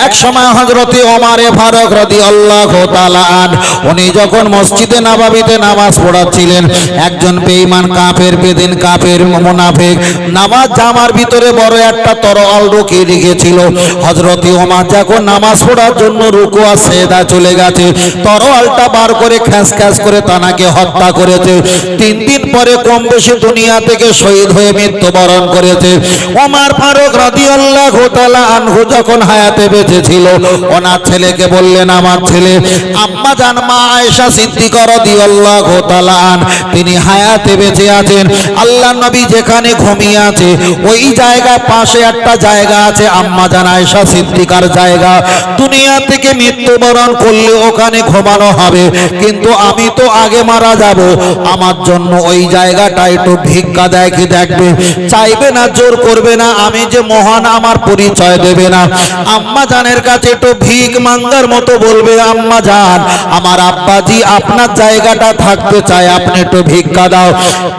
এক সময় হযরতে ওমরে ফারুক রাদিয়াল্লাহু তাআলা উনি যখন মসজিদে নববীতে নামাজ পড়াচ্ছিলেন, একজন বেঈমান কাফের, বেদিন কাফের, মুনাফিক নামাজ জামার ভিতরে বড় একটা তরোয়াল ঢুকিয়ে রেখেছিল। হযরতে ওমর যখন নামাজ পড়ার জন্য রুকু আর সিজদা চলে গেছে, তরোয়ালটা বার করে খ্যাস খ্যাস করে তানাকে হত্যা করেছে। 3 দিন পরে কম বেশি দুনিয়া থেকে শহীদ হয়ে মৃত্যুবরণ করেছে। ওমর ফারুক রাদিয়াল্লাহু তাআলা আনহু যখন হায়াতে বেঁচে ছিল, ওনার ছেলেকে বললেন, আমার ছেলে আম্মা জান মা আয়েশা সিদ্দিকা রাদিয়াল্লাহু তাআলা তিনি হায়াতে বেঁচে আছেন। আল্লাহর নবী যেখানে ঘুমিয়ে আছে ওই জায়গার পাশে একটা জায়গা আছে আম্মা জান আয়েশা সিদ্দিকার জায়গা। দুনিয়া থেকে মৃত্যুবরণ করলে ওখানে ঘুমানো হবে, কিন্তু আমি তো আগে মারা যাব। আমার জন্য ওই জায়গাটা একটু ভিক্ষা দেয় কি দেখবে, চাইবে না, জোর করবে না, আমি যে মহান আমার পরিচয় দেবে না। আম্মা জানের কাছে একটু ভিক মাঙ্গার মতো বলবে, আম্মা জান আমার আব্বাজি আপনার জায়গাটা থাকতে চায়, আপনি একটু ভিক্ষা দাও।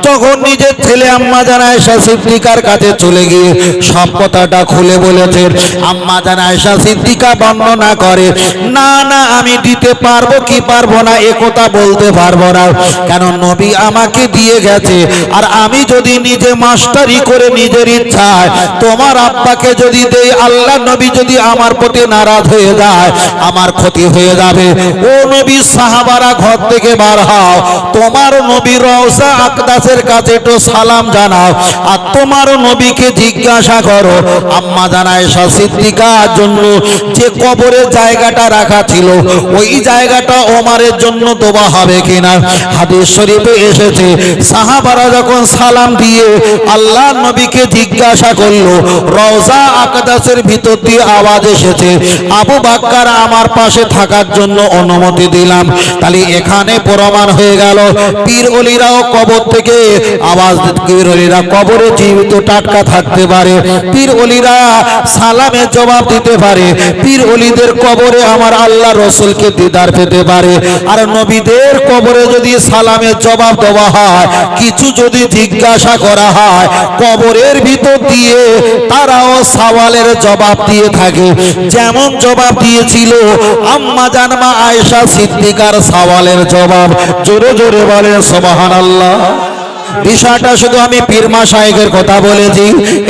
তখন নিজের ছেলে আম্মা জান আয়েশা সিদ্দিকার কাছে চলে গিয়ে সব কথাটা খুলে বলেছেন। আম্মা জান আয়েশা সিদ্দিকা বর্ণনা করে, না না আমি দিতে পারবো কি পারবো না এ কথা বলতে পারবো না, কেন নবী আমাকে দিয়ে গেছে। আর আমি যদি নিজে মাস্টারি করে নিজের ইচ্ছায় তোমার আব্বাকে যদি দেই, আল্লাহ নবী যদি আমার প্রতি নারাজ হয়ে যায়, আমার ক্ষতি হয়ে যাবে। ও নবী সাহাবারা ঘর থেকে বার হও, তোমার নবী রওজা আকদাসের কাছে একটু সালাম জানাও, আর তোমার নবীকে জিজ্ঞাসা করো আম্মা জান আয়েশা সিদ্দিকার জন্য যে কবরের জায়গাটা রাখা ছিল ওই জায়গাটা ওমরের জন্য দোয়া হবে কিনা। হাদিস শরীফে এসেছে সাহাবারা যখন সালাম দিয়ে আল্লাহ নবীকে জিজ্ঞাসা করলো, রওজা আকদাসের ভিতর দিয়ে আওয়াজ এসেছে, আবু বকর আমার পাশে থাকার জন্য অনুমতি দিলাম। তাহলে এখানে প্রমাণ হয়ে গেল পীর ওলিরাও কবর থেকে আওয়াজ, পীর ওলিরা কবরে জীবিত টাটকা থাকতে পারে, পীর ওলিরা সালামের জবাব দিতে পারে, পীর ওলিদের কবরে আমার আল্লাহ রসুলকে দিদার পেতে পারে। আর নবীদের কবরে যদি সালামের জবাব দেওয়া হয়, কিছু যদি জিজ্ঞাসা করা হয়, কবরের ভিতর দিয়ে তারাও সওয়ালের জবাব দিয়ে থাকে। যেমন জবাব দিয়েছিল আম্মা জান মা আয়েশা সিদ্দিকার সওয়ালের জবাব। জোরে জোরে বলেন সুবহানাল্লাহ। বিষয়টা শুধু আমি পীর মাশায়েখের কথা বলেছি,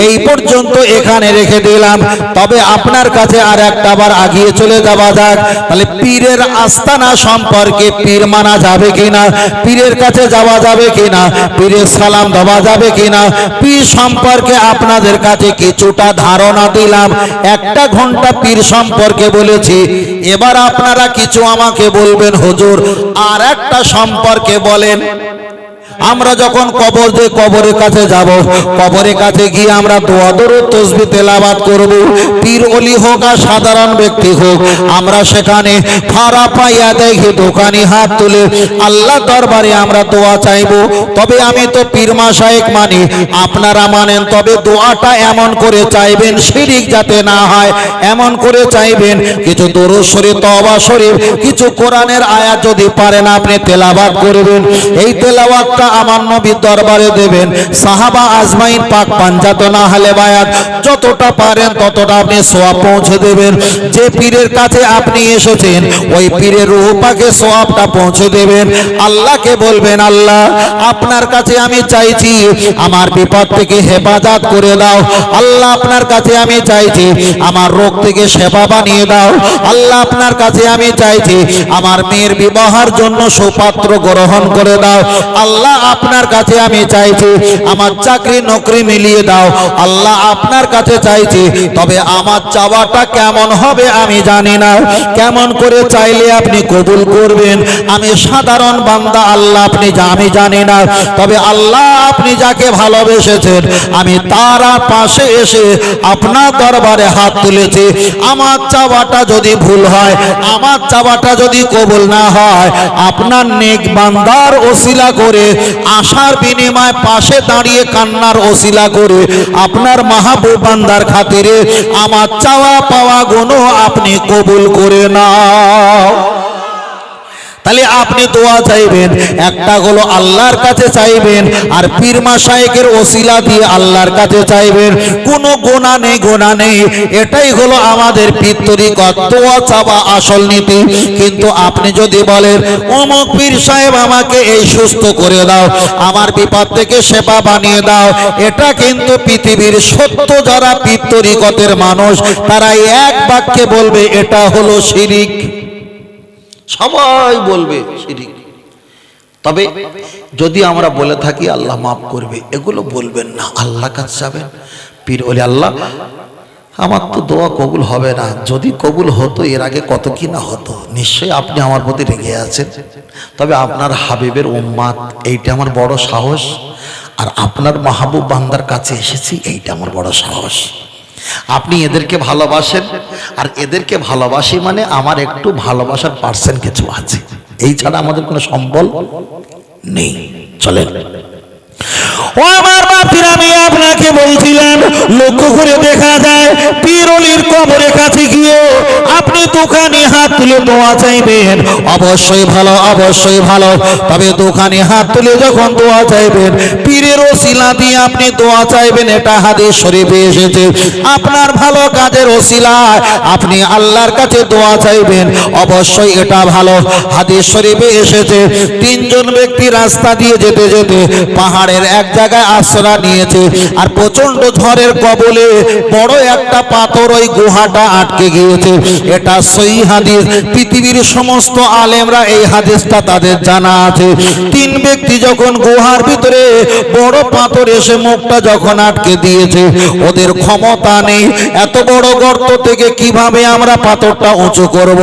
এই পর্যন্ত এখানে রেখে দিলাম। তবে আপনার কাছে আর একটা বার আগিয়ে চলে যাওয়া যাক। তাহলে পীরের আস্তানা সম্পর্কে পীর মানা যাবে কিনা, পীরের কাছে যাওয়া যাবে কিনা, পীরের সালাম দেওয়া যাবে কিনা, পীর সম্পর্কে আপনাদের কাছে কিছুটা ধারণা দিলাম। 1 ঘন্টা পীর সম্পর্কে বলেছি। এবার আপনারা কিছু আমাকে বলবেন, হুজুর আর একটা সম্পর্কে বলেন। আমরা যখন কবরের কাছে যাব, কবরের কাছে গিয়ে আমরা দোয়া দরুদ তাসবিহ তেলাওয়াত করব, পীর ওলি হোক আর সাধারণ ব্যক্তি হোক, আমরা সেখানে খাড়া পাইয়া দেখি দোকানি হাত তুলে আল্লাহ দরবারে আমরা দোয়া চাইব। তবে আমি তো পীর মাশায়েখ মানি, আপনারা মানেন, তবে দোয়াটা এমন করে চাইবেন শিরক যাতে না হয়, এমন করে চাইবেন কিছু দরুদ শরীফ, তওবা শরীফ, কিছু কোরআনের আয়াত যদি পারেন আপনি তেলাওয়াত করবেন। এই তেলাওয়াতটা আমার নবীর দরবারে দেবেন। সাহাবা আজমাইন পাক পাঞ্জাতনা হালে বায়াত যতটা পারেন ততটা আপনি সওয়াব পৌঁছে দেবেন। যে পীরের কাছে আপনি এসেছেন ওই পীরের রূহ পাকে সওয়াবটা পৌঁছে দেবেন। আল্লাহকে বলবেন, আল্লাহ আপনার কাছে আমি চাইছি আমার বিপদ থেকে হেফাজত করে দাও। আল্লাহ আপনার কাছে আমি চাইছি আমার রোগ থেকে শেফা বানিয়ে দাও। আল্লাহ আপনার কাছে আমি চাইছি আমার মেয়ের বিবাহের জন্য সুপাত্র গ্রহণ করে দাও। আল্লাহ আপনার কাছে আমি চাইছি আমার চাকরি নকরি মিলিয়ে দাও। আল্লাহ আপনার কাছে চাইছি, তবে আমার চাওয়াটা কেমন হবে আমি জানি না, কেমন করে চাইলে আপনি কবুল করবেন আমি সাধারণ বান্দা আল্লাহ, আমি জানি না। তবে আল্লাহ আপনি যাকে ভালোবেসেছেন আমি তার পাশে এসে আপনার দরবারে হাত তুলেছি। আমার চাওয়াটা যদি ভুল হয়, আমার চাওয়াটা যদি কবুল না হয়, আপনার নেক বান্দার ওসিলা করে, আশার বিনিময়ে পাশে দাঁড়িয়ে কান্নার ওসিলা করে আপনার মাহবুব বান্দার খাতিরে আমার চাওয়া পাওয়া গুণ আপনি কবুল করে নাও। তাহলে আপনি দোয়া চাইবেন, একটা হলো আল্লাহর কাছে চাইবেন, আর পীর মাশায়েখের ওসিলা দিয়ে আল্লাহর কাছে চাইবেন। কোনো গোনা নেই, গোনা নেই। এটাই হলো আমাদের পীর তরিকত, দোয়া চাওয়া আসল নীতি। কিন্তু আপনি যদি বলেন অমুক পীর সাহেব আমাকে এই সুস্থ করে দাও, আমার বিপদ থেকে সেবা বানিয়ে দাও, এটা কিন্তু পৃথিবীর সত্য যারা পীর তরিকতের মানুষ তারা এক বাক্যে বলবে এটা হলো শিরিক। সবাই বলবে শিরিক। তবে যদি আমরা বলে থাকি আল্লাহ মাফ করবে, এগুলো বলবেন না, আল্লাহ কাছে যাবেন। পীর বলে আল্লাহ আমার তো দোয়া কবুল হবে না, যদি কবুল হতো এর আগে কত কি না হতো, নিশ্চয়ই আপনি আমার প্রতি রেগে আছেন। তবে আপনার হাবিবের উম্মাত, এইটা আমার বড় সাহস, আর আপনার মাহবুব বান্দার কাছে এসেছি, এইটা আমার বড় সাহস। আপনি এদেরকে ভালোবাসেন, আর এদেরকে ভালোবাসি মানে আমার একটু ভালোবাসার পার্সেন্ট কিছু আছে, এই ছাড়া আমাদের কোনো সম্বল নেই। চলেন ও আমার বাপীর, আমি আপনাকে বলছিলাম লক্ষ্য করে দেখা যায় পীর ওলির কবরের কাছে গিয়ে আপনি দোকানে হাত তুলে দোয়া চাইবেন, অবশ্যই ভালো, অবশ্যই ভালো। তবে দোকানে হাত তুলে যখন দোয়া চাইবেন, পীরের ওসিলা দিয়ে আপনি দোয়া চাইবেন, এটা হাদিস শরীফে এসেছে। আপনার ভালো কাজের ওসিলায় আপনি আল্লাহর কাছে দোয়া চাইবেন, অবশ্যই এটা ভালো। হাদিস শরীফে এসেছে তিনজন ব্যক্তি রাস্তা দিয়ে যেতে যেতে পাহাড়ের এক জায়গায় আশ্রয় নিয়েছে, আর প্রচন্ড ঝড়ের কবলে বড় একটা পাথর ওই গুহাটা আটকে গিয়েছে। এটা সহিহ হাদিস, পৃথিবীর সমস্ত আলেমরা এই হাদিসটা তাদের জানা আছে। তিন ব্যক্তি যখন গুহার ভিতরে বড় পাথর এসে মুখটা যখন আটকে দিয়েছে, ওদের ক্ষমতা নেই এত বড় গর্ত থেকে কিভাবে আমরা পাথরটা উঁচু করব,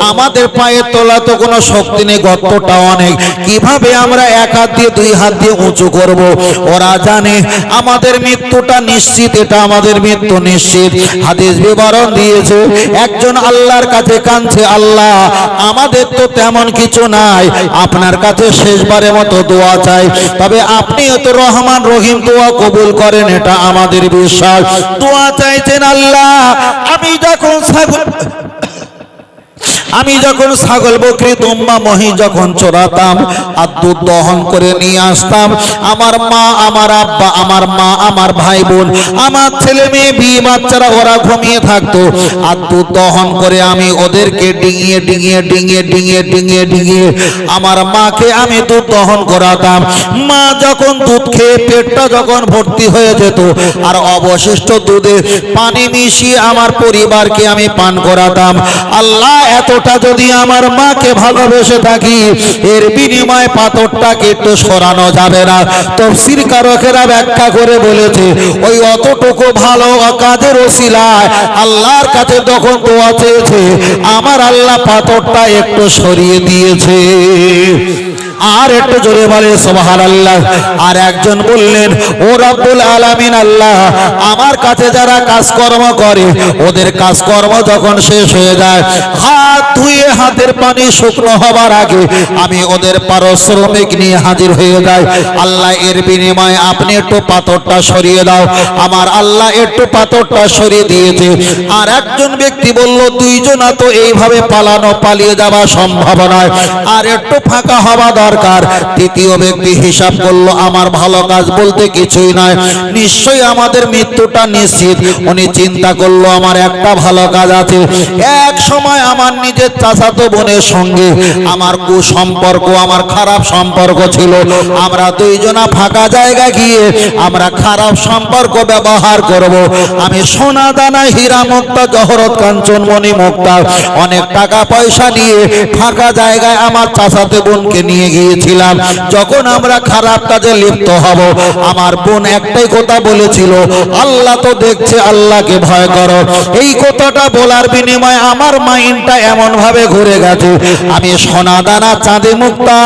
আমাদের পায়ের তলা তো কোনো শক্তি নেই, গর্তটা অনেক, কিভাবে আমরা এক হাত দিয়ে দুই হাত দিয়ে উঁচু করব। ওরা জানে আমাদের মৃত্যুটা নিশ্চিত, এটা আমাদের মৃত্যু নিশ্চিত। হাদিস বিবরণ দিয়েছে একজন আল্লাহর কাছে কাঁদছে, আল্লাহ আমাদের তো তেমন কিছু নাই, আপনার কাছে শেষবারের মতো দোয়া চাই, তবে আপনি তো রহমান রহিম, দোয়া কবুল করেন, এটা আমাদের বিশ্বাস। দোয়া চাইছেন আল্লাহ আমি যখন ছাগল বকরি দুম্বা মহি যখন চড়াতাম আর দুধ দহন করে নিয়ে আসতাম, আমার মা, আমার আব্বা, আমার মা, আমার ভাই বোন, আমার ছেলে মেয়ে, বিয়ে বাচ্চারা ওরা ঘুমিয়ে থাকতো, আর দুধ দহন করে আমি ওদেরকে ডিঙিয়ে ডিঙিয়ে ডিঙিয়ে ডিঙিয়ে ডিঙিয়ে ডিঙিয়ে আমার মাকে আমি দুধ দহন করাতাম। মা যখন দুধ খেয়ে পেটটা যখন ভর্তি হয়ে যেত, আর অবশিষ্ট দুধে পানি মিশিয়ে আমার পরিবারকে আমি পান করাতাম। আল্লাহ এতটা যদি আমার মাকে ভালোবেসে থাকি, এর বিনিময়ে পাথরটাকে একটু সরানো যাবে না? তাফসীর কারকেরা ব্যাখ্যা করে বলেছে ওই অতটুকু ভালো কাজের ওসিলায় আল্লাহর কাছে যখন দোয়া চেয়েছে, আমার আল্লাহ পাথরটা একটু সরিয়ে দিয়েছে। আর একটু জোরে বলে সুবহানাল্লাহ। আর একজন বললেন ও রব্বুল আলামিন, আল্লাহ আমার কাছে যারা কাজকর্ম করে ওদের কাজকর্ম যখন শেষ হয়ে যায়, হাত ধুয়ে হাতের পানি শুকনো হবার আগে আমি ওদের পারিশ্রমিক নিয়ে হাজির হয়ে যাই। আল্লাহ এর বিনিময়ে আপনি একটু পাথরটা সরিয়ে দাও। আমার আল্লাহ একটু পাথরটা সরিয়ে দিয়েছে। আর একজন ব্যক্তি বলল দুইজনা তো এইভাবে পালিয়ে যাওয়া সম্ভব নয়, আর একটু ফাঁকা হওয়া দরকার। তৃতীয় ব্যক্তি হিসাব করলো আমার ভালো কাজ বলতে কিছুই নয়, নিশ্চয়ই আমাদের মৃত্যুটা নিশ্চিত। উনি চিন্তা করলো আমার একটা ভালো কাজ আছে। এক সময় আমার নিজের চাচাতো বোনের সঙ্গে আমার কুসম্পর্ক, আমার খারাপ সম্পর্ক ছিল। আমরা দুইজনা ফাঁকা জায়গা গিয়ে আমরা খারাপ সম্পর্ক ব্যবহার করব। আমি সোনা দানা হীরা মুক্তা জহরত কাঞ্চন মণি মুক্তা অনেক টাকা পয়সা নিয়ে ফাঁকা জায়গায় আমার চাচাতো বোনকে নিয়ে গিয়েছিলাম। যখন আমরা খারাপ কাজে লিপ্ত হব, আমার বোন একটাই কথা বলেছিল, আল্লাহ তো দেখছে, আল্লাহকে ভয় করো। এই কথাটা বলার বিনিময়ে আমার মাইন্ডটা এমন ভাবে ঘুরে গেছে, আমি সোনা দানা চাঁদে মুক্তা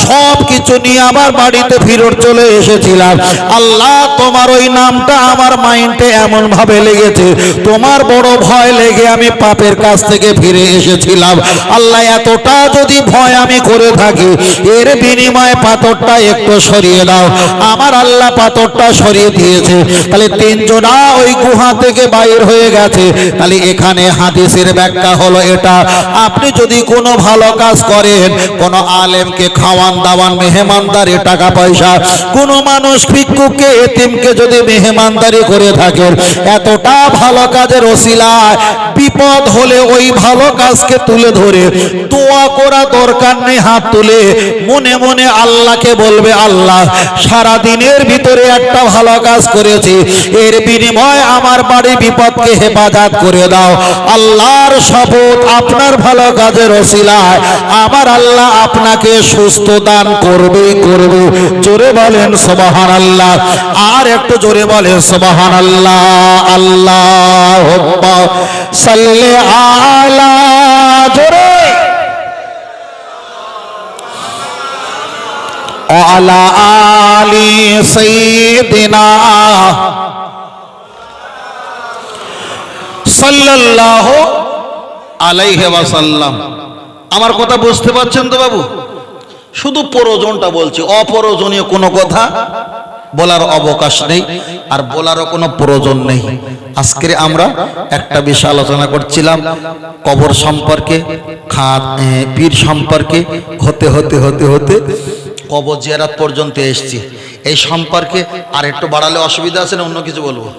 সব কিছু নিয়ে আমার বাড়িতে ফিরত চলে এসেছিলাম। আল্লাহ তোমার ওই নামটা আমার মাইন্ডে এমন ভাবে লেগেছে, তোমার বড় ভয় লেগে আমি পাপের কাছ থেকে ফিরে এসেছিলাম। আল্লাহ এতটা যদি ভয় আমি করে থাকি, এর বিনিময়ে পাথরটা একটু সরিয়ে দাও। আমার আল্লাহ পাথরটা সরিয়ে দিয়েছে। তাহলে তিনজনা ওই গুহা থেকে বাইর হয়ে গেছে। তাহলে এখানে হাদিসের ব্যাখ্যা হলো এটা, আপনি যদি কোনো ভালো কাজ করেন, কোনো আলেমকে খাওয়ান দাওয়ান, মেহমানদারি, টাকা পয়সা, কোনো মানুষ ভিক্ষুককে এতিমকে যদি মেহমানদারি করে থাকেন, এতটা ভালো কাজের ওসিলায় বিপদ হলে ওই ভালো কাজকে তুলে ধরে দোয়া করা দরকার নেই, হাত তুলে মনে মনে আল্লাহকে বলবে, আল্লাহ সারা দিনের ভিতরে একটা ভালো কাজ করেছি, এর বিনিময়ে আমার বাড়ি বিপদকে হেফাজত করে দাও। আল্লাহর শপথ, আপনার ভালো কাজের ওসিলায় আমার আল্লাহ আপনাকে সুস্থ দান করবে করবে। জোরে বলেন সুবহানাল্লাহ। আর একটু জোরে বলেন সুবহানাল্লাহ। আল্লাহুম্মা সাল্লি আলা, জোরে, আলা আলি সাইয়্যিদিনা সাল্লাল্লাহু আলাইহি ওয়াসাল্লাম। আমার কথা বুঝতে পারছেন তো বাবু? শুধু প্রয়োজনটা বলছি, অপ্রয়োজনীয় কোনো কথা বলার অবকাশ নেই, আর বলারও কোনো প্রয়োজন নেই। আজকে আমরা একটা বিষয় আলোচনা করছিলাম কবর সম্পর্কে, পীর সম্পর্কে, হতে হতে হতে হতে কবর জিয়ারত পর্যন্ত এসেছি। এই সম্পর্কে আর একটু বাড়ালে অসুবিধা আছে না অন্য কিছু বলবো?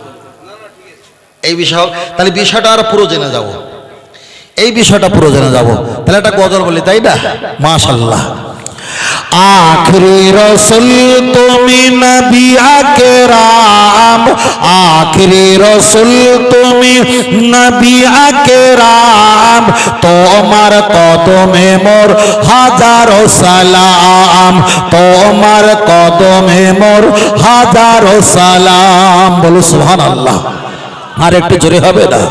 এই বিষয়, তাহলে বিষয়টা আর পুরো জেনে যাব, এই বিষয়টা পুরো জেনে যাব। তাহলে একটা গজল বলি, তাই না? মাশাআল্লাহ। आखिरी रसूल তুমি নবী আকরাম, आखिरी रसूल তুমি নবী আকরাম, তোমার কদমে মোর হাজারো সালাম, তোমার কদমে মোর হাজারো সালাম। বলো সুবহানাল্লাহ। আর একটু জোরে হবে না?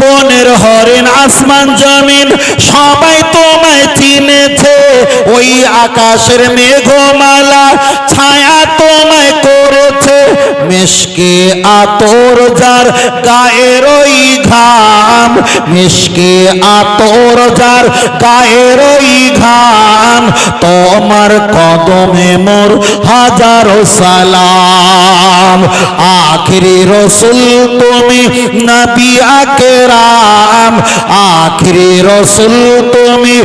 বনের হরিণ, আসমান জমিন সবাই তোমায় চিনেছে, ওই আকাশের মেঘমালা ছায়া তোমায় করেছে, মিশকে আতর যার গায়ের ওই ঘাম, মিশকে আতর যার গায়ের ওই ঘাম, তোমার কদমে মোর হাজারো সালাম। আখিরি রসুল তুমি নবী আকরাম, আখিরি রসুল তুমি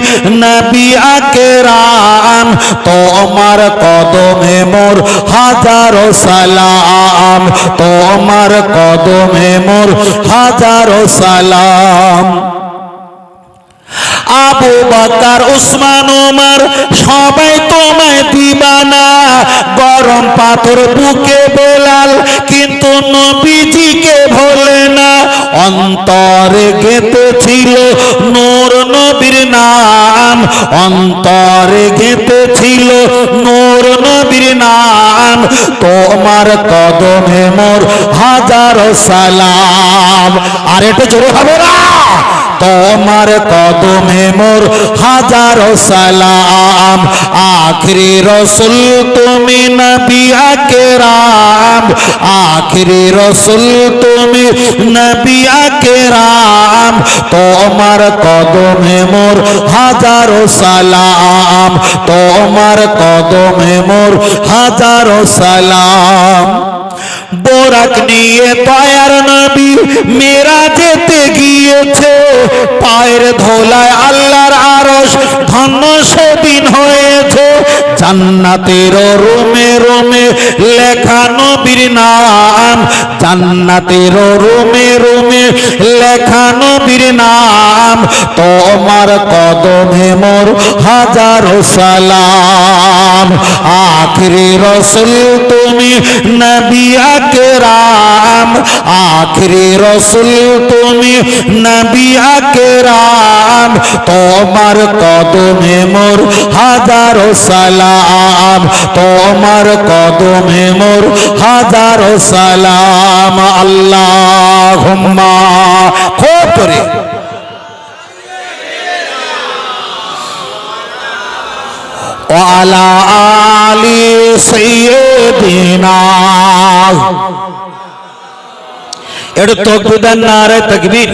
নবী আকরাম, তোমার কদমে মোর হাজারো সালাম, তোমার কদমে মোর হাজারো সালাম। আবু বকর, উসমান, ওমর সবাই তোমায় দিবানা, গরম পাথর বুকে বেলাল কিন্তু নবীজিকে ভোলে না, অন্তরে গেঁথেছিল নূর নবীর নাম, অন্তরে গেঁথেছিল নূর নবীর নাম, তোমার কদমে মোর হাজারো সালাম। আর একটু জোরে হবে না? তোমার কদমে মোর হাজারো সালাম। আখিরি রসুল তুমি নবী আকরাম, আখিরি রসুল তুমি নবী আকরাম, তোমার কদমে মোর হাজারো সালাম, তোমার কদমে মোর হাজারো সালাম। বোরাক নিয়ে দয়ার নবী মেরাজেতে গিয়েছে, পায়ের ধোলায় আল্লাহর আরশ ধন্য সেদিন হয়েছে, জান্নাতের রুমে রুমে লেখা নবীর নাম, জান্নাতের রুমে রুমে লেখা নবীর নাম, তোমার কদমে মোর হাজারো সালাম। আখিরি রসুল তুমি নবী আকরাম, আখিরি রসুল তুমি নবী আকরাম, তোমার কদমে মোর হাজারো সালাম, তোমার কদমে মোর হাজারো সালাম। আল্লাহুম্মা, খুব করে ওয়ালা আলি সাইয়্যিদিনা। এটা তাকবীর, নারে তাকবীর।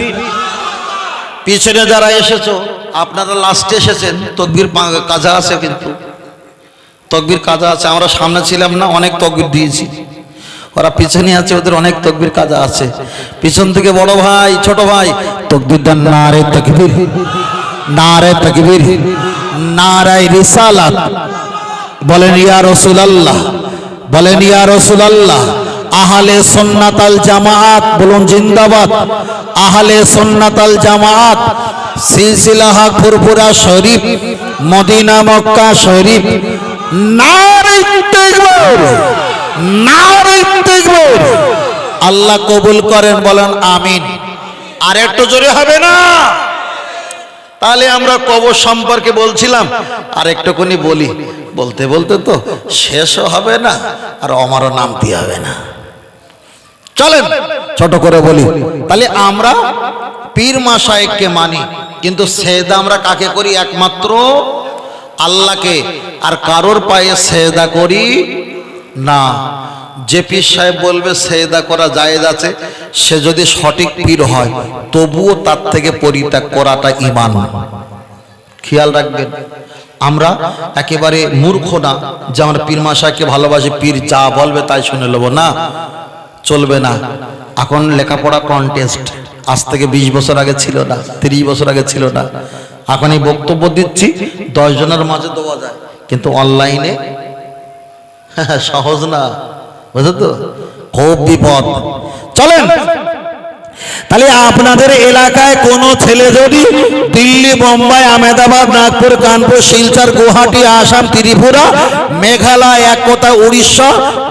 পিছনে যারা এসেছো আপনারা লাস্টে এসেছেন, তাকবীর কাজা আছে কিন্তু তকবির কাজা আছে, আমরা সামনে ছিলাম না, অনেক তকবির দিয়েছি। ওরা পিছনে আছে, ওদের অনেক তকবির কাজা আছে। পিছন থেকে বড় ভাই ছোট ভাই তকবির দেন, নারে তাকবীর, নারে তাকবীর, নারায়ে রিসালাত। বলেন ইয়া রাসূলুল্লাহ, বলেন ইয়া রাসূলুল্লাহ। আহলে সুন্নাত আল জামাত বলুন জিন্দাবাদ। আহলে সুন্নাত আল জামাত, সিলসিলা হক ফুরফুরা শরীফ, মদিনা মক্কা শরীফ। নারে তাকবীর, নারে তাকবীর। আল্লাহ কবুল করেন, বলেন আমিন। আর একটু জোরে হবে না? তাহলে আমরা কবর সম্পর্কে বলছিলাম, আর একটুখানি বলি। বলতে বলতে তো শেষও হবে না, আর আমারও নামতে হবে না। চলেন ছোট করে বলি। তাহলে আমরা পীর মাশায়েখকে মানি, কিন্তু সেজদা আমরা কাকে করি? একমাত্র আল্লাহকে। আর কারোর পায়ে সেজদা করি না। যে পীর সাহেব বলবে সেজদা করা জায়েজ আছে, সে যদি সঠিক পীর হয়, তবুও তার থেকে পরিত্যাগ করাটা ঈমান। খেয়াল রাখবেন, আমরা একেবারে মূর্খ না যে আমরা পীর মাশায়েখকে ভালোবাসি, পীর যা বলবে তাই শুনে নেব, না, চলবে না। এখন লেখাপড়া কন্টেস্ট, আজ থেকে 20 বছর আগে ছিল না, 30 বছর আগে ছিল না। এখন এই বক্তব্য দিচ্ছি 10 জনের মাঝে দেওয়া যায়, কিন্তু অনলাইনে সহজ না, বুঝলো তো, খুব বিপদ। চলেন, তাহলে আপনাদের এলাকায় কোনো ছেলে যদি দিল্লি, বোম্বাই, আহমেদাবাদ, নাগপুর, কানপুর, শিলচর, গুয়াহাটি, আসাম, ত্রিপুরা, মেঘালয়, এক কথা উড়িষ্যা,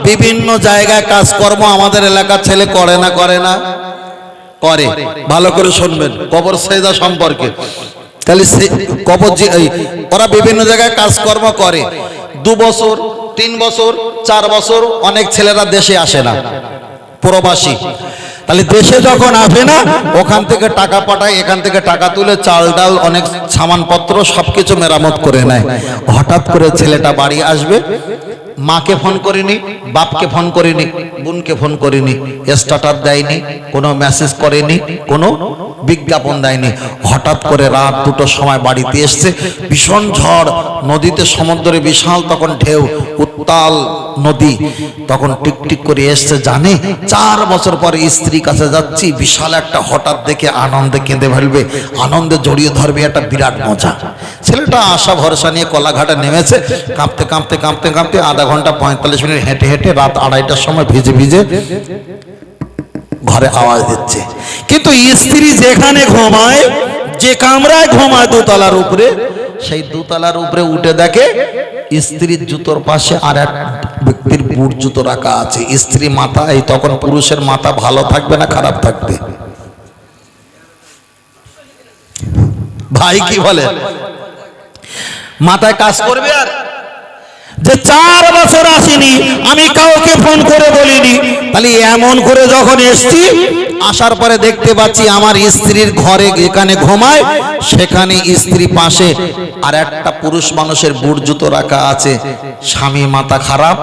বিভিন্ন জায়গায় কাজকর্ম আমাদের এলাকার ছেলে করে না? করে না? করে। ভালো করে শুনবেন কবর সেজদা সম্পর্কে। তাহলে কবর ওরা বিভিন্ন জায়গায় কাজকর্ম করে। 2 বছর, 3 বছর, 4 বছর অনেক ছেলেরা দেশে আসে না, প্রবাসী। তাহলে দেশে যখন আসে না, ওখান থেকে টাকা পাঠায়, এখান থেকে টাকা তুলে চাল ডাল অনেক সামানপত্র সবকিছু মেরামত করে নেয়। হঠাৎ করে ছেলেটা বাড়ি আসবে, মাকে ফোন করিনি, বাপকে ফোন করিনি, বোনকে ফোন করিনি, স্ট্যাটাস দেয়নি, কোনো মেসেজ করেনি, কোনো বিজ্ঞাপন দেয়নি। হঠাৎ করে রাত 2টোর সময় বাড়িতে এসছে, ভীষণ ঝড়, নদীতে সমুদ্রে বিশাল তখন ঢেউ, উত্তাল নদী, তখন টিকটিক করে এসছে। জানে 4 বছর পরে স্ত্রীর কাছে যাচ্ছি, বিশাল একটা, হঠাৎ দেখে আনন্দে কেঁদে ফেলবে, আনন্দে জড়িয়ে ধরবে, একটা বিরাট মজা। ছেলেটা আশা ভরসা নিয়ে কলাঘাটে নেমেছে, কাঁপতে কাঁপতে কাঁপতে কাঁপতে আধা ঘন্টা 45 মিনিট হেঁটে হেঁটে রাত 2:30টার সময় ভিজে ভিজে ঘরে আওয়াজ দিচ্ছে। কিন্তু স্ত্রী যেখানে ঘুমায়, যে কামরায় ঘুমায় 2 তলার উপরে, সেই 2 তলার উপরে উঠে দেখে স্ত্রীর জুতোর পাশে আর এক ব্যক্তির বুট জুতো রাখা আছে। স্ত্রী মাথা, এই তখন পুরুষের মাথা ভালো থাকবে না খারাপ থাকবে? ভাই কি বলে? মাথায় কাজ করবে। আর যে 4 বছর আসেনি, আমি কাউকে ফোন করে বলিনি, তাহলে এমন করে যখন এসছি, আসার পরে দেখতে পাচ্ছি আমার স্ত্রীর ঘরে এখানে ঘুমায়, সেখানে স্ত্রী পাশে আর একটা পুরুষ মানুষের বুট জুতো রাখা আছে। স্বামী মাথা খারাপ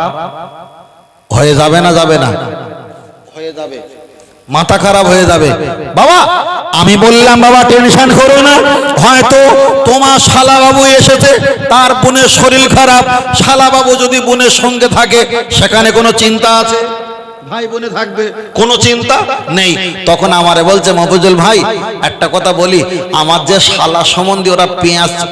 হয়ে যাবে না? যাবে না? হয়ে যাবে, মাথা খারাপ হয়ে যাবে। বাবা, আমি বললাম বাবা টেনশন করো না, হয়তো তোমার শালাবাবু এসেছে, তার বোনের শরীর খারাপ, শালাবাবু যদি বোনের সঙ্গে থাকে সেখানে কোনো চিন্তা আছে? ভাই বোনে থাকবে, কোনো চিন্তা নেই। তখন আমারে বলছে, মফিজুল ভাই একটা কথা বলি, আমার যে শালা সম্বন্ধে ওরা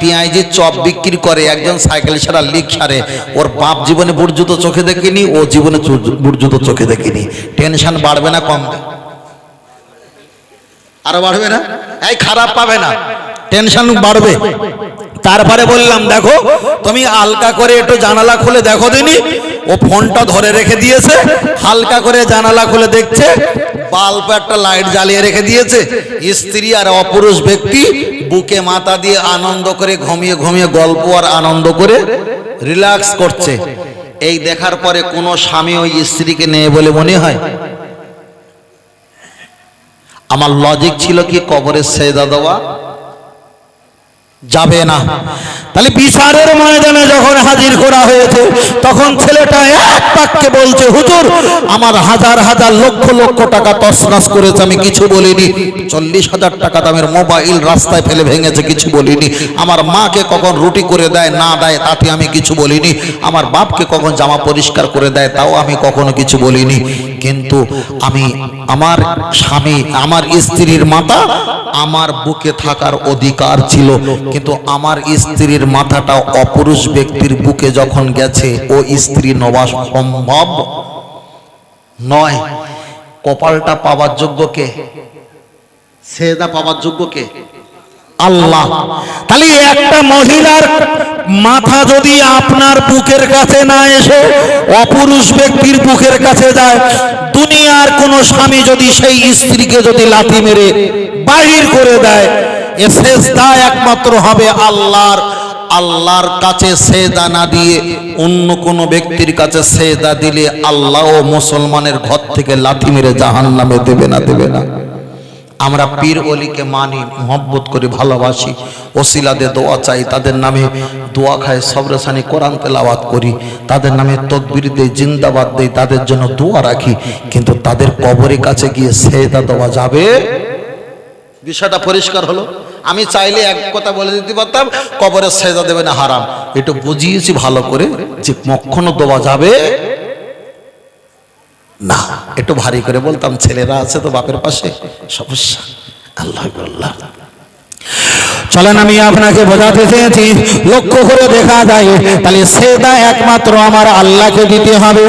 পেঁয়াজি চপ বিক্রি করে, একজন সাইকেল সারা লিক সারে, ওর বাপ জীবনে বুট জুতো চোখে দেখিনি, ও জীবনে বুট জুতো চোখে দেখিনি। টেনশন বাড়বে না কমবে? আরো বাড়বে না? এই খারাপ পাবে না, টেনশন বাড়বে। তারপরে বললাম, দেখো তুমি হালকা করে একটু জানালা খুলে দেখো দিনি। ও ফোনটা ধরে রেখে দিয়েছে, হালকা করে জানালা খুলে দেখছে, বাল্ব একটা লাইট জ্বালিয়ে রেখে দিয়েছে। স্ত্রী আর অপুরুষ ব্যক্তি বুকে মাথা দিয়ে আনন্দ করে ঘুমিয়ে ঘুমিয়ে গল্প আর আনন্দ করে রিল্যাক্স করছে। এই দেখার পরে কোনো স্বামী ওই স্ত্রীকে নেই বলে মনে হয়? আমার লজিক ছিল কি, কবরের সেজদা দেওয়া যাবে না। তাহলে বিচারের ময়দানে যখন হাজির করা হয়েছে তখন ছেলেটা এক বাক্যে বলছে, হুজুর আমার হাজার হাজার লক্ষ লক্ষ টাকা তছনছ করেছে, আমি কিছু বলিনি। 40,000 টাকা দামের মোবাইল রাস্তায় ফেলে ভেঙেছে, কিছু বলিনি। আমার মাকে কখন রুটি করে দেয় না দেয় তাতে আমি কিছু বলিনি। আমার বাপকে কখন জামা পরিষ্কার করে দেয় তাও আমি কখনো কিছু বলিনি। কিন্তু আমি আমার স্বামী আমার স্ত্রীর মাথা আমার বুকে থাকার অধিকার ছিল, কিন্তু আমার স্ত্রীর মাথাটা অপুরুষ ব্যক্তির বুকে যখন গেছে ও স্ত্রী নেওয়া সম্ভব নয়। কপালটা পাওয়ার যোগ্য কে? সেদা পাওয়ার যোগ্য কে? আল্লাহ। তাহলে একটা মহিলার মাথা যদি আপনার বুকের কাছে না এসে অপুরুষ ব্যক্তির বুকের কাছে যায়, দুনিয়ার কোন স্বামী যদি সেই স্ত্রীকে যদি লাথি মেরে বাহির করে দেয়, এ সেজদা একমাত্র হবে আল্লাহর। আল্লাহর কাছে সেজদা না দিয়ে অন্য কোন ব্যক্তির কাছে সেজদা দিলে আল্লাহ ও মুসলমানের ঘর থেকে লাথি মেরে জাহান্নামে দেবে না, দেবে না। আমরা পীর ওলিকে মানি, মহব্বত করি, ভালোবাসি, ওসিলাদের দোয়া চাই, তাদের নামে দোয়া খাই, সবরেসানি কোরআন তেলাওয়াত করি, তাদের নামে তকবীর দেই, জিন্দাবাদ দেই, তাদের জন্য দোয়া রাখি। কিন্তু তাদের কবরের কাছে গিয়ে সেজদা দেওয়া যাবে? বিষয়টা পরিষ্কার হলো। আমি চাইলে এক কথা বলে দিতে পারতাম, কবরে সেজদা দেবে না হারাম। একটু বুঝিয়েছি ভালো করে যে কখনো দেওয়া যাবে না। একটু ভারী করে বলতাম, ছেলেরা আছে তো বাপের পাশে, সমস্যা। আল্লাহ আল্লাহ। চলেন আমি আপনাকে বোঝাতে চেয়েছি, লক্ষ্য করে দেখা যায় তাহলে সেজদা একমাত্র আমার আল্লাহকে দিতে হবে।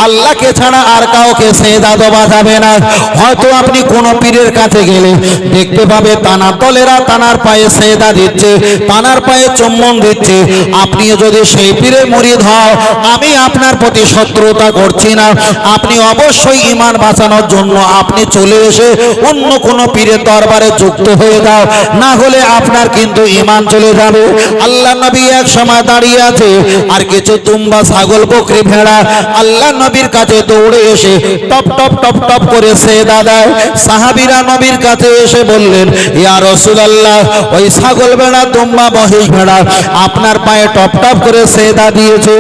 আল্লাহকে ছাড়া আর কাউকে সেজদা দেওয়া যাবে না। হয়তো আপনি কোন পীরের কাছে গেলে দেখতে পাবে তানার দলেরা তানার পায়ে সেজদা দিচ্ছে, তানার পায়ে চুম্বন দিচ্ছে। আপনি যদি সেই পীরের মুরিদ হও, আমি আপনার প্রতি শত্রুতা করছি না, আপনি অবশ্যই ঈমান বাঁচানোর জন্য আপনি চলে এসে অন্য কোন পীরের দরবারে যুক্ত হয়ে যাও, না হলে আপনার কিন্তু ঈমান চলে যাবে। আল্লাহ নবী এক সময় দাঁড়িয়ে আছে, আর কিছু দুম্বা ছাগল বকরি ভেড়া আল্লাহ নবীর কাছে দৌড়ে এসে টপ টপ টপ টপ করে সেজদা দেয়। সাহাবীরা নবীর কাছে এসে বললেন, ইয়া রাসূলুল্লাহ, ওই ছাগল ভেড়া দুম্বা মহিষ ভেড়া আপনার পায়ে টপ টপ করে সেজদা দিয়েছে,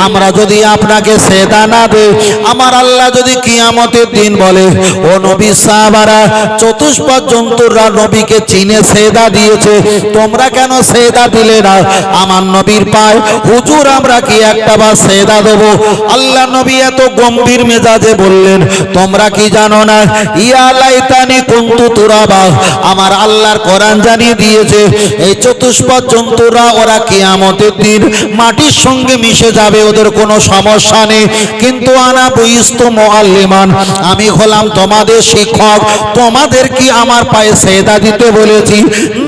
আমরা যদি আপনাকে সেজদা না দেই, আমার আল্লাহ যদি কিয়ামতের দিন বলে, ও নবী সাহাবারা চতুষ্পদ জন্তুরা নবীকে চিনে সেজদা দিয়েছে, তোমরা কেন সেজদা দিলে না আমার নবীর পায়ে? হুজুর আমরা কি একটাবার সেজদা দেব? আল্লাহ নবী এত গম্ভীর মেজাজে বললেন, তোমরা কি জানো না, ইয়া লাইতানি কুনতু তুরাবা, আমার আল্লাহর কোরআন জানিয়ে দিয়েছে এই চতুষ্পদ জন্তুরা ওরা কিয়ামতের দিন মাটির সঙ্গে মিশে যাবে, ওদের কোনো সমস্যা নেই। কিন্তু আনা বুইস্তু মুআল্লিমান, আমি হলাম তোমাদের শিক্ষক, তোমাদের কি আমার পায়ে সেজদা দিতে বলেছি?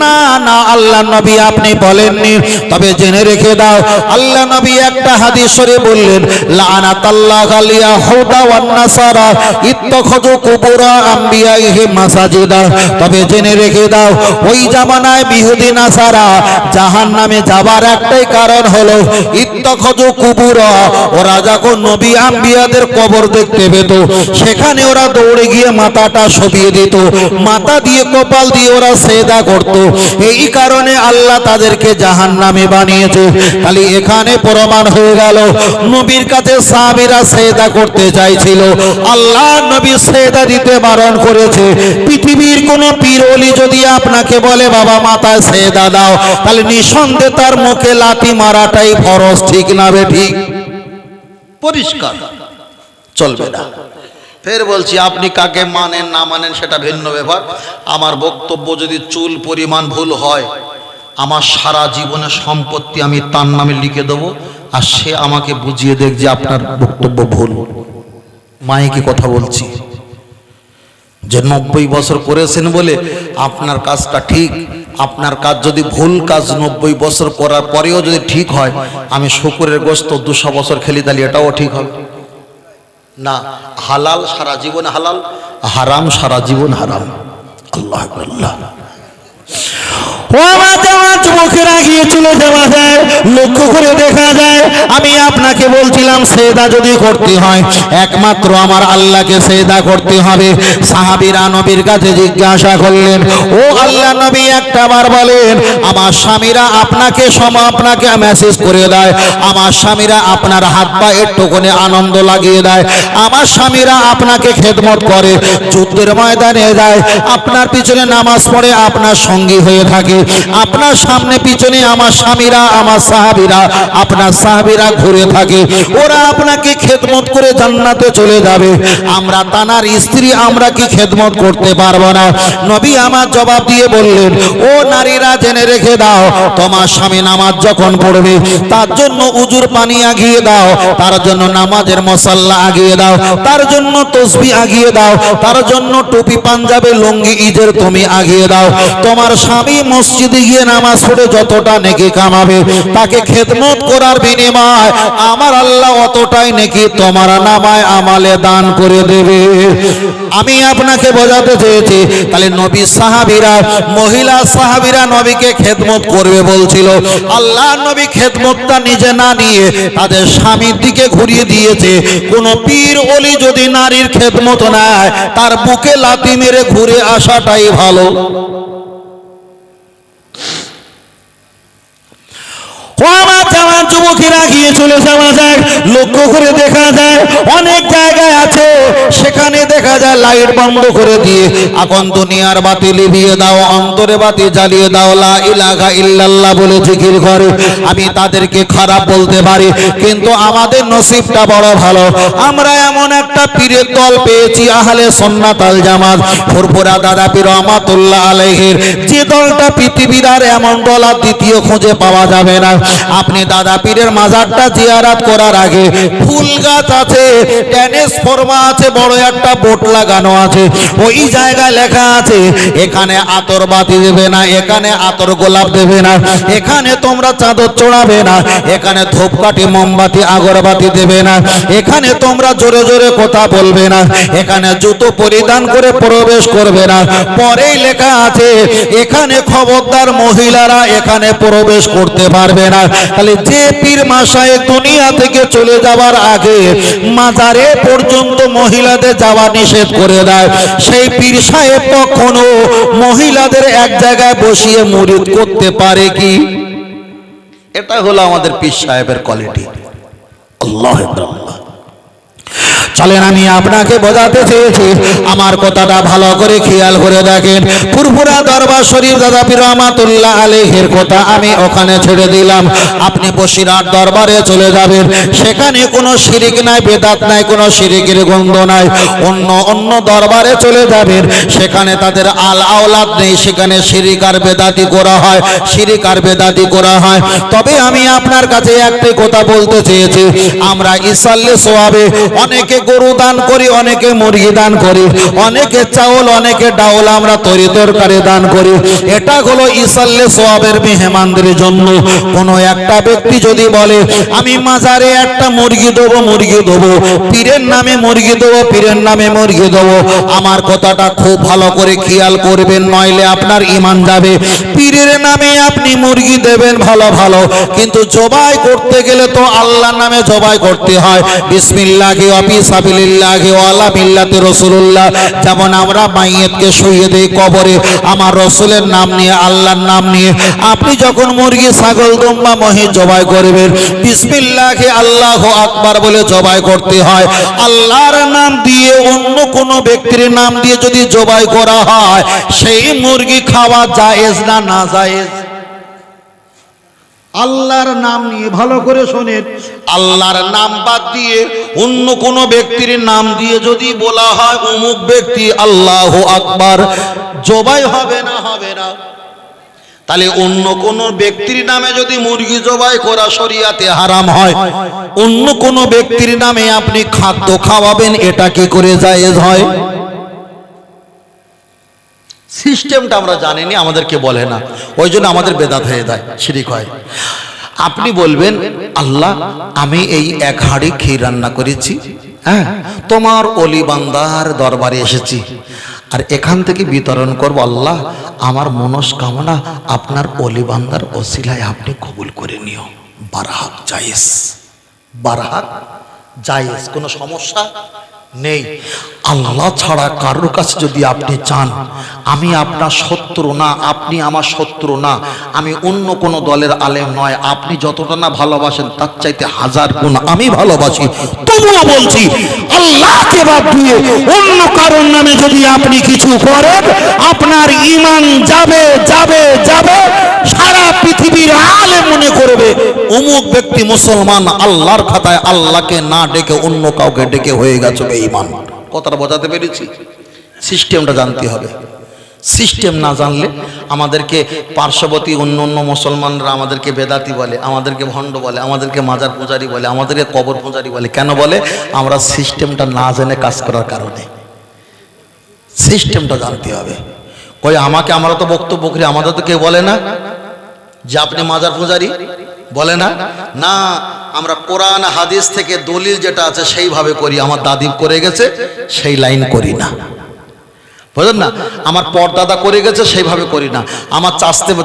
না না আল্লাহ নবী আপনি বলেননি। তবে জেনে রেখে দাও, আল্লাহ নবী একটা হাদিস শরীফ বললেন, লানাতাল্লাহু আল ইয়াহুদা ওয়ান নাসারা ইত্তাখাযু কুবুর আমবিয়াইহিম মাসাজিদা। তবে জেনে রেখে দাও, ওই জামানায় ইহুদি নাসারা জাহান্নামে যাবার একটাই কারণ হলো ইত্তাখাযু কুবুর, ওরা যখন নবী আম্বিয়াদের কবর দেখতে পেত সেখানে ওরা দৌড়ে গিয়ে মাথাটা সবিয়ে দিত, মাথা দিয়ে কপাল দিয়ে ওরা সেজদা করত। এই কারণে আল্লাহ তাদেরকে জাহান্নামে বানিয়েছে। তাহলে এখানে প্রমাণ হয়ে গেল, নবীর কাছে সাহাবীরা সেজদা করতে চাইছিল, আল্লাহ নবী সেজদা দিতে বারণ করেছে। পৃথিবীর কোন পীর ওলি যদি আপনাকে বলে বাবা মাথায় সেজদা দাও, তাহলে নিঃসন্দেহে তার মুখে লাথি মারাটাই ফরজ, ঠিক না বে ঠিক? পরিষ্কার, চলবে না। ফের বলছি, আপনি কাকে মানেন না মানেন সেটা ভিন্ন ব্যাপার। আমার বক্তব্য যদি চুল পরিমাণ ভুল হয়, আমার সারা জীবনের সম্পত্তি আমি তার নামে লিখে দেবো, আর সে আমাকে বুঝিয়ে দেখ যে আপনার বক্তব্য ভুল। মাইকে কথা বলছি, যে 90 বছর করেছেন বলে আপনার কাজটা ঠিক, আপনার কাজ যদি ভুল কাজ 90 বছর করার পরেও যদি ঠিক হয়, আমি শুকুরের গোশত 200 বছর খেলি, তাহলে এটাও ঠিক হবে না। হালাল সারা জীবন হালাল, হারাম সারা জীবন হারাম। আল্লাহ আল্লাহ। ও আমার জামা যুবকেরা গিয়ে চলে যাওয়া যায়, লক্ষ্য করে দেখা যায় আমি আপনাকে বলছিলাম সেজদা যদি করতে হয় একমাত্র আমার আল্লাহকে সেজদা করতে হবে। সাহাবীরা নবীর কাছে জিজ্ঞাসা করলেন, ও আল্লাহ নবী একটা বার বলেন, আমার স্বামীরা আপনাকে আপনাকে মেসেজ করে দেয়, আমার স্বামীরা আপনার হাত পা একটুখানি আনন্দ লাগিয়ে দেয়, আমার স্বামীরা আপনাকে খেদমত করে, যুদ্ধের ময়দানে যায়, আপনার পিছনে নামাজ পড়ে আপনার সঙ্গী হয়ে থাকে, আপনার সামনে পিছনে আমার স্বামীরা আমার সাহাবীরা আপনার সাহাবীরা ঘুরে থাকে, ওরা আপনাকে খেদমত করে জান্নাতে চলে যাবে, আমরা তানার স্ত্রী আমরা কি খেদমত করতে পারবো না? নবী আমার জবাব দিয়ে বললেন, ও নারীরা জেনে রেখে দাও, তোমার স্বামী নামাজ যখন পড়বে তার জন্য উজুর পানি আগিয়ে দাও, তার জন্য নামাজের মশাল্লা আগিয়ে দাও, তার জন্য তসবিহ আগিয়ে দাও, তার জন্য টুপি পাঞ্জাবে লুঙ্গি ঈদের তুমি আগিয়ে দাও। তোমার স্বামী মসজিদে গিয়ে নামাজ পড়ে যতটা নেকি কামাবে তাকে খেদমত করার বিনিময় আমার আল্লাহ অতটাই নেকি তোমার নামায় আমালে দান করে দেবে। আমি আপনাকে বোঝাতে চেয়েছি, তাহলে নবী সাহাবীরা মহিলা সাহাবীরা নবীকে খেদমত করবে বলছিল, আল্লাহ নবী খেদমতটা নিজে না নিয়ে তাদের স্বামীর দিকে ঘুরিয়ে দিয়েছে। কোন পীর ওলি যদি নারীর খেদমত নেয় তার বুকে লাথি মেরে ঘুরে আসাটাই ভালো। যুবকেরা গিয়ে চলে যাওয়া যায়, লক্ষ্য করে দেখা যায় অনেক জায়গায় আছে সেখানে দেখা যায় লাইট বন্ধ করে দিয়ে এখন দুনিয়ার বাতি লিভিয়ে দাও, অন্তরে বাতি জ্বালিয়ে দাও, লা ইলাহা ইল্লাল্লাহ বলে জিকির করে। আমি তাদেরকে খারাপ বলতে পারি, কিন্তু আমাদের নসিবটা বড় ভালো, আমরা এমন একটা পীরের দল পেয়েছি আহলে সুন্নাত আল জামাত, ফুরফুরা দাদা পীর রহমাতুল্লাহ আলাইহির, যে দলটা পৃথিবীর আর এমন দল আর দ্বিতীয় খুঁজে পাওয়া যাবে না। আপনি দাদা পীরের মাজারটা জিয়ারত করার আগে ফুল গাছ আছে, ট্রান্সফরমা আছে, বড় একটা বোর্ড লাগানো আছে, ওই জায়গায় লেখা আছে এখানে আতর বাতি দেবে না, এখানে আতর গোলাপ দেবে না, এখানে তোমরা চাদর চড়াবে না, এখানে ধূপকাঠি মোমবাতি আগরবাতি দেবে না, এখানে তোমরা জোরে জোরে কথা বলবে না, এখানে জুতো পরিধান করে প্রবেশ করবে না। পরেই লেখা আছে এখানে খবরদার মহিলারা এখানে প্রবেশ করতে পারবে না। তাহলে যে পীর মাশায়েখ দুনিয়া থেকে চলে যাওয়ার আগে মাজারে পর্যন্ত মহিলাদের যাওয়া নিষেধ করে দেয়, সেই পীর সাহেব কখনো মহিলাদের এক জায়গায় বসিয়ে মুরিদ করতে পারে কি? এটা হলো আমাদের পীর সাহেবের কোয়ালিটি। আল্লাহ আকবার। চলেন আমি আপনাকে বোঝাতে চেয়েছি, আমার কথাটা ভালো করে খেয়াল করে দেখেন। ফুরফুরা দরবার শরীফ দাদা পীর রহমাতুল্লাহ আলাইহির কথা আমি ওখানে ছেড়ে দিলাম, আপনি বসিরহাট দরবারে চলে যাবেন, সেখানে কোনো শিরিক নাই, বেদাত নাই, কোনো শিরিকের গন্ধ নাই। অন্য দরবারে চলে যাবেন, সেখানে তাদের আল আওলাদ নেই, সেখানে শিরিক আর বেদাতি করা হয়, শিরিক আর বেদাতি করা হয়। তবে আমি আপনার কাছে একটাই কথা বলতে চেয়েছি, আমরা ইসাল্লে সোয়াবে অনেকে গরু দান করি, অনেকে মুরগি দান করি, অনেকে চাউল, অনেকে ডাউল আমরা তরি তরকারি দান করি, এটা হলো ইসাল্লে সোয়াবের মেহমানদের জন্য। কোনো একটা ব্যক্তি যদি বলে আমি মাজারে একটা মুরগি দেবো, মুরগি দেবো, পীরের নামে মুরগি দেবো, পীরের নামে মুরগি দেবো, আমার কথাটা খুব ভালো করে খেয়াল করবেন, নইলে আপনার ঈমান যাবে। পীরের নামে আপনি মুরগি দেবেন ভালো ভালো, কিন্তু জবাই করতে গেলে তো আল্লাহর নামে জবাই করতে হয়, বিসমিল্লাহি ওয়া বিসাবিলিল্লাহি ওয়া আলা মিল্লাতি রাসূলুল্লাহ। যেমন আমরা মাইয়িতকে শুইয়ে দেই কবরে আমার রাসূলের নাম নিয়ে, আল্লাহর নাম নিয়ে, আপনি যখন মুরগি ছাগল দুম্বা মহিষ জবাই করবেন বিসমিল্লাহি আল্লাহু আকবার বলে জবাই করতে হয়। আল্লাহর নাম দিয়ে অন্য কোনো ব্যক্তির নাম দিয়ে যদি জবাই করা হয় সেই মুরগি খাওয়া জায়েজ না না জায়েজ? আল্লাহর নাম নিয়ে ভালো করে শোনেন, আল্লাহর নাম বাদ দিয়ে অন্য কোন ব্যক্তির নাম দিয়ে যদি বলা হয় অমুক ব্যক্তি আল্লাহু আকবার, জবাই হবে না হবে না? তাহলে অন্য কোন ব্যক্তির নামে যদি মুরগি জবাই করা শরিয়াতে হারাম হয়, অন্য কোন ব্যক্তির নামে আপনি খাদ্য খাওয়াবেন, এটা কি করে জায়েজ হয়? সিস্টেমটা আমরা জানিনি, আমাদেরকে বলে না, ওই জন্য আমাদের বেদাত হয়ে যায়, শিরিক হয়। আপনি বলবেন আল্লাহ আমি এই এক হাঁড়ি ক্ষীর রান্না করেছি, হ্যাঁ তোমার অলি বান্দার দরবারে এসেছি, আর এখান থেকে বিতরণ করব। আল্লাহ আমার মনস্কামনা আপনার অলি বান্দার ওসিলায় আপনি কবুল করে নিও। বারহাক জায়েজ, বারহাক জায়েজ, কোনো সমস্যা নেই। আল্লাহ ছাড়া কারোর কাছে যদি আপনি চান, আমি আপনার শত্রু না, আপনি আমার শত্রু না, আমি অন্য কোনো দলের আলেম নয়, আপনি যতটা না ভালোবাসেন তার চাইতে হাজার গুণ আমি ভালোবাসি, তবুও বলছি আল্লাহকে বাদ দিয়ে অন্য কারোর নামে যদি আপনি কিছু করেন, আপনার ঈমান যাবে যাবে যাবে। সারা পৃথিবীর আলেম মনে করবে অমুক ব্যক্তি মুসলমান, আল্লাহর খাতায় আল্লাহকে না ডেকে অন্য কাউকে ডেকে হয়ে গেছে বেঈমান। কথাটা বোঝাতে পেরেছি? সিস্টেমটা জানতে হবে। সিস্টেম না জানলে আমাদেরকে পার্শ্ববর্তী অন্য অন্য মুসলমানরা আমাদেরকে বেদাতি বলে, আমাদেরকে ভণ্ড বলে, আমাদেরকে মাজার পূজারি বলে, আমাদেরকে কবর পূজারি বলে। কেন বলে? আমরা সিস্টেমটা না জেনে কাজ করার কারণে। সিস্টেমটা জানতে হবে। কই আমাকে, আমরা তো বক্তব্য করি, আমাদের তো কেউ বলে না যে আপনি মাজার পূজারি, বলে না। না, আমরা কোরআন হাদিস থেকে দলিল যেটা আছে সেইভাবে করি। আমার দাদি করে গেছে সেই লাইন করি না, বুঝলেন না? আমার পরদাদা করে গেছে সেইভাবে করি না, আমার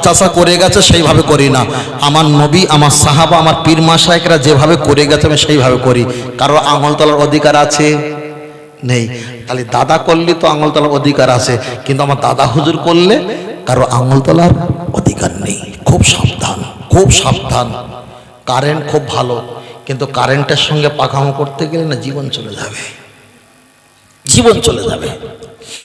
চাচা করে গেছে সেইভাবে করি না। আমার নবী, আমার সাহাবা, আমার পীর মাশায়েখরা যেভাবে করে গেছে আমি সেইভাবে করি। কারো আঙুল তোলার অধিকার আছে? নেই। তাহলে দাদা করলে তো আঙুল তোলার অধিকার আছে, কিন্তু আমার দাদা হুজুর করলে কারো আঙুল তোলার অধিকার নেই। খুব সাবধান, খুব সাবধান। কারেন্ট খুব ভালো, কিন্তু কারেন্টের সঙ্গে পাকামো করতে গেলে না জীবন চলে যাবে, জীবন চলে যাবে।